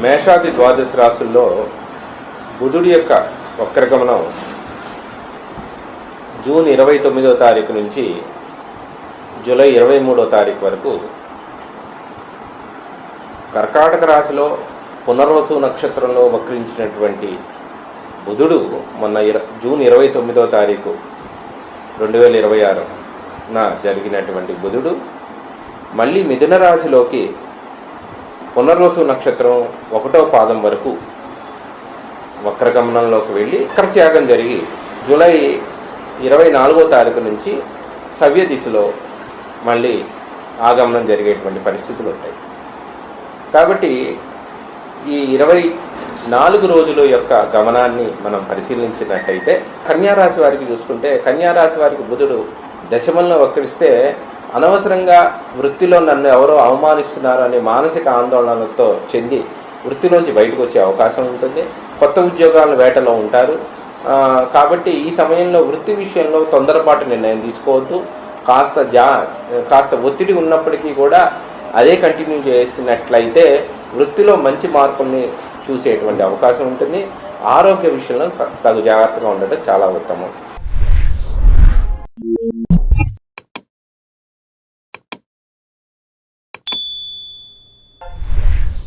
మేషాది ద్వాదశ రాశుల్లో బుధుడి యొక్క వక్రగమనం జూన్ 29వ తారీఖు నుంచి జూలై 23వ తారీఖు వరకు కర్కాటక రాశిలో పునర్వసు నక్షత్రంలో వక్రించినటువంటి బుధుడు మొన్న జూన్ 29వ తారీఖు 2026న జరిగినటువంటి బుధుడు మళ్ళీ మిథున రాశిలోకి పునర్వసు నక్షత్రం 1వ పాదం వరకు వక్రగమనంలోకి వెళ్ళి వక్రత్యాగం జరిగి జూలై 24వ తారీఖు నుంచి సవ్య దిశలో మళ్ళీ ఆగమనం జరిగేటువంటి పరిస్థితులు ఉంటాయి. కాబట్టి ఈ 24 రోజుల యొక్క గమనాన్ని మనం పరిశీలించినట్టయితే కన్యారాశి వారికి చూసుకుంటే, కన్యారాశి వారికి బుధుడు దశమంలో వక్రిస్తే అనవసరంగా వృత్తిలో నన్ను ఎవరో అవమానిస్తున్నారు అనే మానసిక ఆందోళనతో చెంది వృత్తిలోంచి బయటకు వచ్చే అవకాశం ఉంటుంది. కొత్త ఉద్యోగాల వేటలో ఉంటారు. కాబట్టి ఈ సమయంలో వృత్తి విషయంలో తొందరపాటు నిర్ణయం తీసుకోవద్దు. కాస్త ఒత్తిడి ఉన్నప్పటికీ కూడా అదే కంటిన్యూ చేసినట్లయితే వృత్తిలో మంచి మార్పుల్ని చూసేటువంటి అవకాశం ఉంటుంది. ఆరోగ్య విషయంలో తగు జాగ్రత్తగా ఉండటం చాలా ఉత్తమం.